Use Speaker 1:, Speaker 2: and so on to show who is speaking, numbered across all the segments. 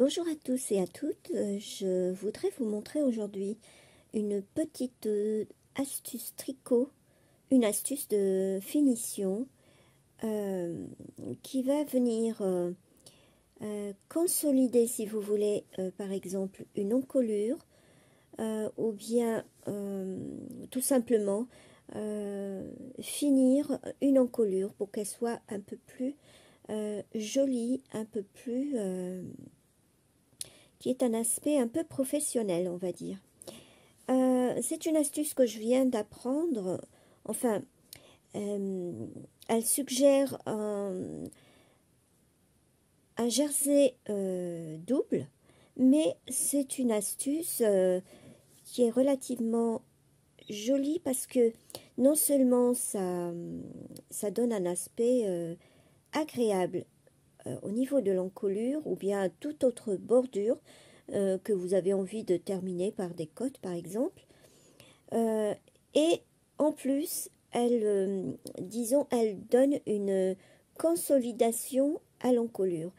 Speaker 1: Bonjour à tous et à toutes, je voudrais vous montrer aujourd'hui une petite astuce tricot, une astuce de finition qui va venir consolider, si vous voulez, par exemple une encolure ou bien tout simplement finir une encolure pour qu'elle soit un peu plus jolie, un peu plus... qui est un aspect un peu professionnel, on va dire. C'est une astuce que je viens d'apprendre. Enfin, elle suggère un jersey double, mais c'est une astuce qui est relativement jolie parce que non seulement ça donne un aspect agréable au niveau de l'encolure ou bien toute autre bordure que vous avez envie de terminer par des côtes par exemple. Et en plus, disons, elle donne une consolidation à l'encolure.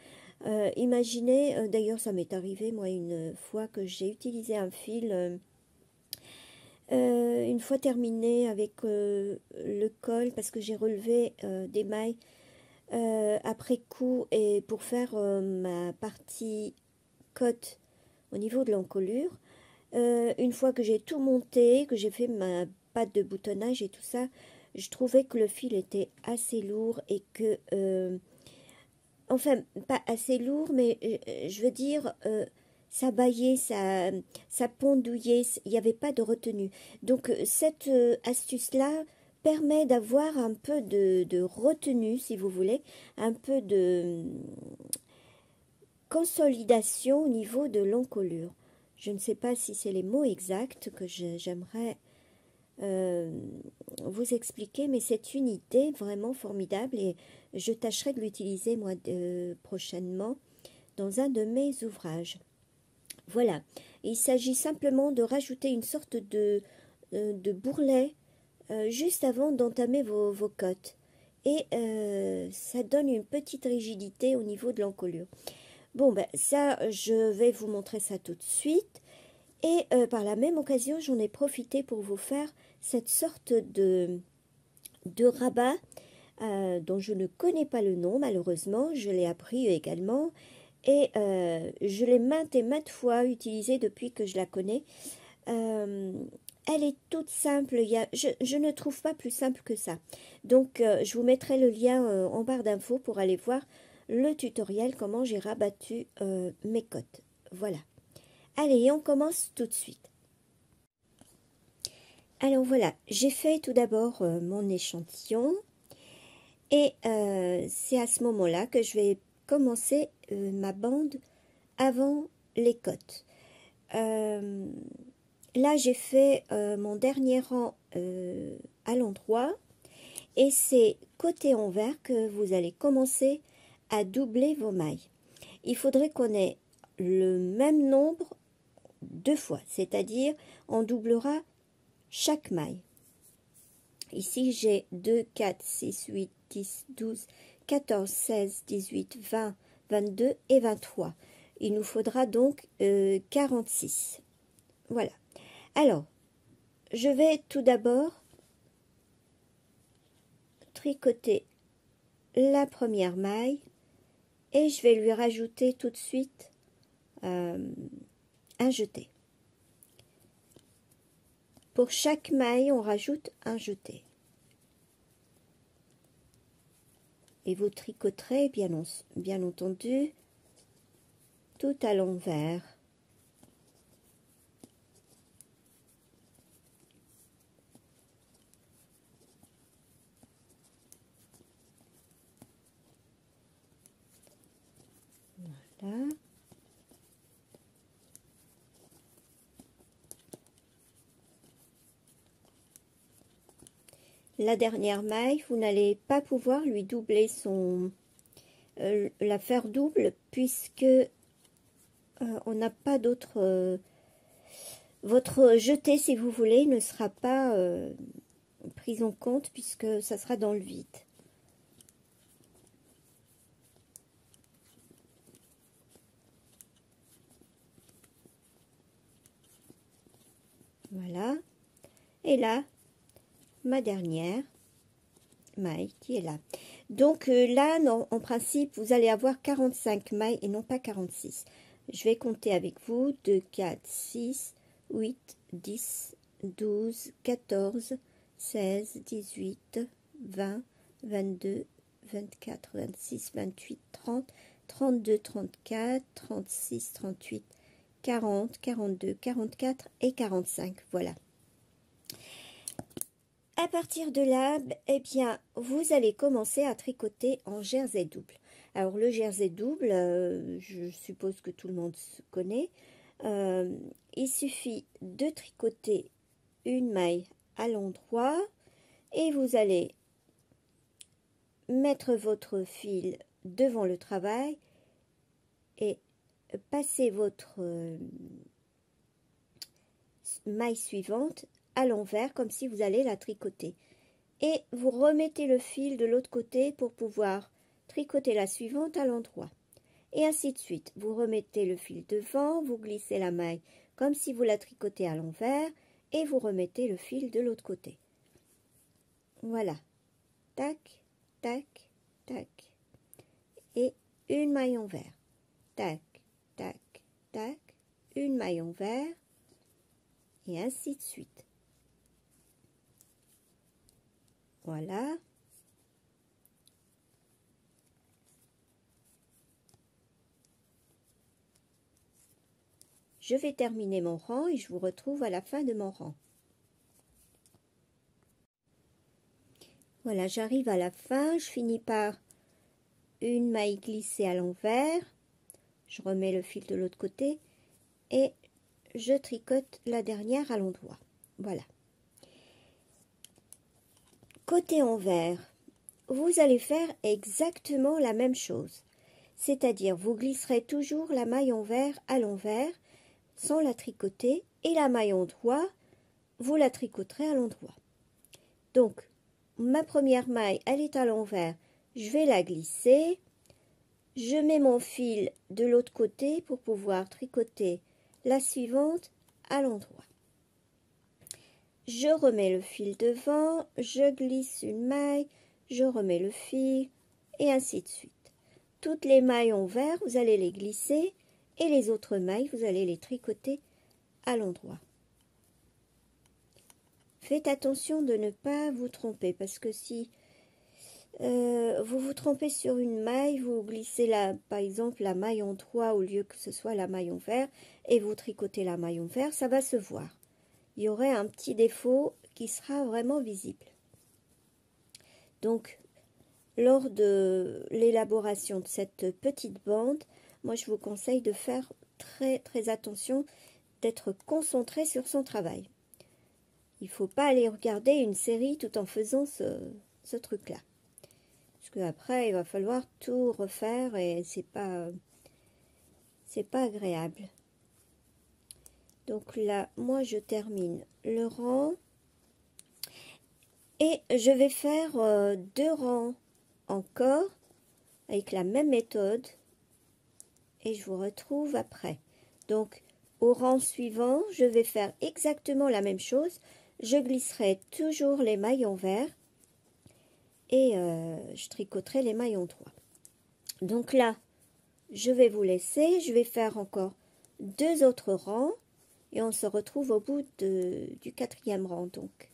Speaker 1: Imaginez, d'ailleurs ça m'est arrivé moi une fois que j'ai utilisé un fil, une fois terminé avec le col parce que j'ai relevé des mailles après coup et pour faire ma partie côte au niveau de l'encolure, une fois que j'ai tout monté, que j'ai fait ma patte de boutonnage et tout ça, je trouvais que le fil était assez lourd et que enfin pas assez lourd mais je veux dire ça baillait, ça pendouillait, il n'y avait pas de retenue. Donc cette astuce-là permet d'avoir un peu de retenue, si vous voulez, un peu de consolidation au niveau de l'encolure. Je ne sais pas si c'est les mots exacts que j'aimerais vous expliquer, mais c'est une idée vraiment formidable et je tâcherai de l'utiliser moi prochainement dans un de mes ouvrages. Voilà, il s'agit simplement de rajouter une sorte de bourrelet juste avant d'entamer vos côtes. Et ça donne une petite rigidité au niveau de l'encolure. Bon, ben ça, je vais vous montrer ça tout de suite. Et par la même occasion, j'en ai profité pour vous faire cette sorte de rabat dont je ne connais pas le nom, malheureusement. Je l'ai appris également. Et je l'ai maintes et maintes fois utilisée depuis que je la connais. Elle est toute simple, je ne trouve pas plus simple que ça. Donc je vous mettrai le lien en barre d'infos pour aller voir le tutoriel comment j'ai rabattu mes côtes. Voilà. Allez, on commence tout de suite. Alors voilà, j'ai fait tout d'abord mon échantillon. Et c'est à ce moment-là que je vais commencer ma bande avant les côtes. Là, j'ai fait mon dernier rang à l'endroit et c'est côté envers que vous allez commencer à doubler vos mailles. Il faudrait qu'on ait le même nombre deux fois, c'est-à-dire on doublera chaque maille. Ici, j'ai 2, 4, 6, 8, 10, 12, 14, 16, 18, 20, 22 et 23. Il nous faudra donc 46. Voilà. Alors, je vais tout d'abord tricoter la première maille et je vais lui rajouter tout de suite un jeté. Pour chaque maille, on rajoute un jeté. Et vous tricoterez, bien entendu, tout à l'envers. Voilà. La dernière maille, vous n'allez pas pouvoir lui doubler la faire double puisque on n'a pas d'autre votre jeté, si vous voulez, ne sera pas pris en compte puisque ça sera dans le vide. Voilà. Et là, ma dernière maille qui est là. Donc là, non, en principe, vous allez avoir 45 mailles et non pas 46. Je vais compter avec vous. 2, 4, 6, 8, 10, 12, 14, 16, 18, 20, 22, 24, 26, 28, 30, 32, 34, 36, 38, 40, 42, 44 et 45. Voilà. À partir de là, eh bien, vous allez commencer à tricoter en jersey double. Alors, le jersey double, je suppose que tout le monde se connaît. Il suffit de tricoter une maille à l'endroit et vous allez mettre votre fil devant le travail et passer votre maille suivante à l'envers comme si vous allez la tricoter. Et vous remettez le fil de l'autre côté pour pouvoir tricoter la suivante à l'endroit. Et ainsi de suite. Vous remettez le fil devant, vous glissez la maille comme si vous la tricotez à l'envers et vous remettez le fil de l'autre côté. Voilà. Tac, tac, tac. Et une maille envers. Tac, tac, tac. Une maille envers. Et ainsi de suite. Voilà. Je vais terminer mon rang et je vous retrouve à la fin de mon rang. Voilà, j'arrive à la fin, je finis par une maille glissée à l'envers. Je remets le fil de l'autre côté et je tricote la dernière à l'endroit. Voilà. Côté envers, vous allez faire exactement la même chose. C'est-à-dire, vous glisserez toujours la maille envers à l'envers sans la tricoter et la maille endroit, vous la tricoterez à l'endroit. Donc, ma première maille, elle est à l'envers. Je vais la glisser. Je mets mon fil de l'autre côté pour pouvoir tricoter la suivante à l'endroit. Je remets le fil devant, je glisse une maille, je remets le fil et ainsi de suite. Toutes les mailles envers, vous allez les glisser et les autres mailles, vous allez les tricoter à l'endroit. Faites attention de ne pas vous tromper parce que si vous vous trompez sur une maille, vous glissez par exemple la maille endroit au lieu que ce soit la maille envers et vous tricotez la maille envers, ça va se voir. Il y aurait un petit défaut qui sera vraiment visible. Donc, lors de l'élaboration de cette petite bande, moi je vous conseille de faire très très attention, d'être concentré sur son travail. Il ne faut pas aller regarder une série tout en faisant ce truc-là. Parce qu'après, il va falloir tout refaire et c'est pas agréable. Donc là, moi, je termine le rang. Et je vais faire 2 rangs encore avec la même méthode. Et je vous retrouve après. Donc, au rang suivant, je vais faire exactement la même chose. Je glisserai toujours les mailles envers. Et je tricoterai les mailles endroit. Donc là, je vais vous laisser. Je vais faire encore 2 autres rangs. Et on se retrouve au bout du 4e rang. Donc,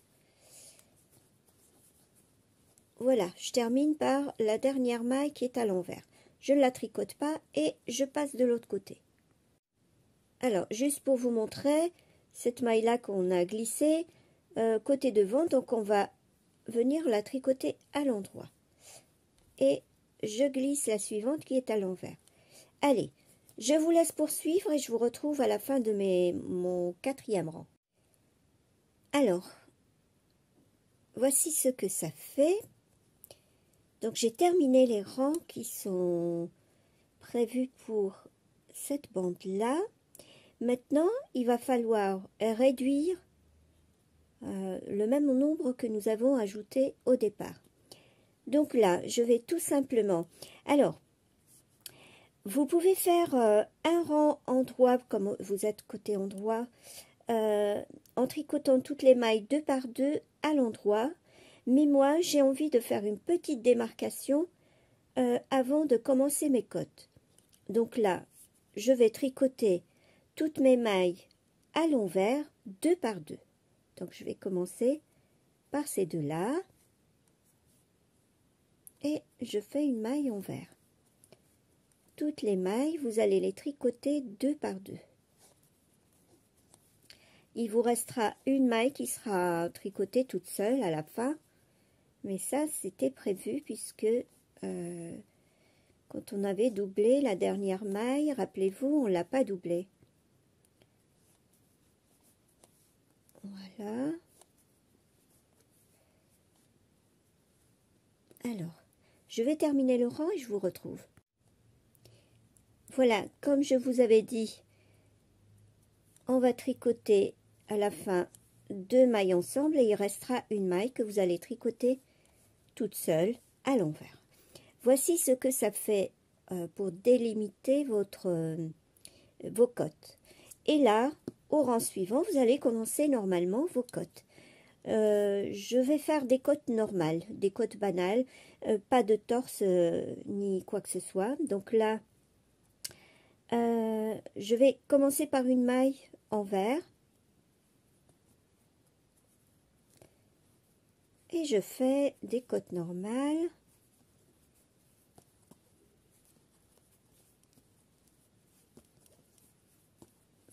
Speaker 1: voilà, je termine par la dernière maille qui est à l'envers. Je ne la tricote pas et je passe de l'autre côté. Alors, juste pour vous montrer, cette maille-là qu'on a glissée, côté devant, donc on va venir la tricoter à l'endroit. Et je glisse la suivante qui est à l'envers. Allez, je vous laisse poursuivre et je vous retrouve à la fin de mon 4e rang. Alors, voici ce que ça fait. Donc, j'ai terminé les rangs qui sont prévus pour cette bande-là. Maintenant, il va falloir réduire le même nombre que nous avons ajouté au départ. Donc là, je vais tout simplement... Alors, vous pouvez faire un rang endroit, comme vous êtes côté endroit, en tricotant toutes les mailles 2 par 2 à l'endroit, mais moi j'ai envie de faire une petite démarcation avant de commencer mes côtes. Donc là, je vais tricoter toutes mes mailles à l'envers 2 par 2. Donc je vais commencer par ces deux-là et je fais une maille envers. Toutes les mailles, vous allez les tricoter 2 par 2. Il vous restera une maille qui sera tricotée toute seule à la fin, mais ça c'était prévu puisque quand on avait doublé la dernière maille, rappelez-vous, on ne l'a pas doublée. Voilà. Alors, je vais terminer le rang et je vous retrouve. Voilà, comme je vous avais dit, on va tricoter à la fin 2 mailles ensemble et il restera une maille que vous allez tricoter toute seule à l'envers. Voici ce que ça fait pour délimiter vos côtes. Et là, au rang suivant, vous allez commencer normalement vos côtes. Je vais faire des côtes normales, des côtes banales, pas de torse ni quoi que ce soit. Donc là, je vais commencer par une maille envers. Et je fais des côtes normales.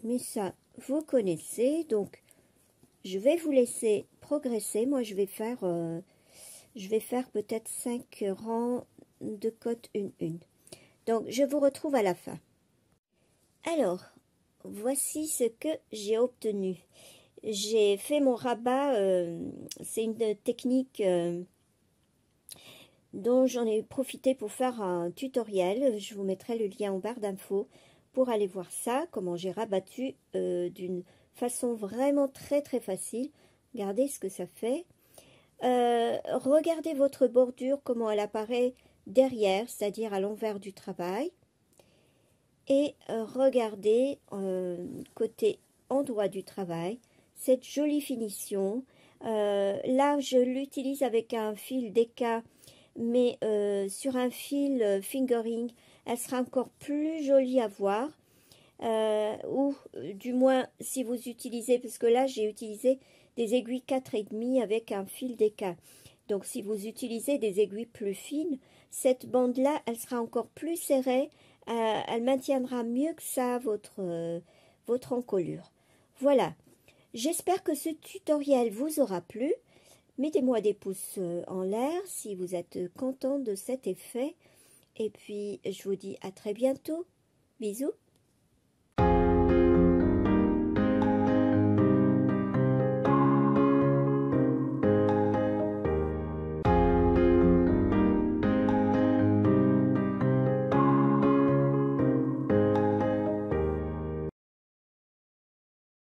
Speaker 1: Mais ça, vous connaissez. Donc, je vais vous laisser progresser. Moi, je vais faire peut-être 5 rangs de côtes une. Donc, je vous retrouve à la fin. Alors, voici ce que j'ai obtenu. J'ai fait mon rabat, c'est une technique dont j'en ai profité pour faire un tutoriel. Je vous mettrai le lien en barre d'infos pour aller voir ça, comment j'ai rabattu d'une façon vraiment très facile. Regardez ce que ça fait. Regardez votre bordure, comment elle apparaît derrière, c'est-à-dire à l'envers du travail. Et regardez côté endroit du travail, cette jolie finition. Là, je l'utilise avec un fil DK, mais sur un fil fingering, elle sera encore plus jolie à voir. Ou du moins, si vous utilisez, parce que là, j'ai utilisé des aiguilles 4,5 avec un fil DK. Donc, si vous utilisez des aiguilles plus fines, cette bande-là, elle sera encore plus serrée. Elle maintiendra mieux que ça votre encolure. Voilà. J'espère que ce tutoriel vous aura plu. Mettez-moi des pouces en l'air si vous êtes content de cet effet. Et puis, je vous dis à très bientôt. Bisous.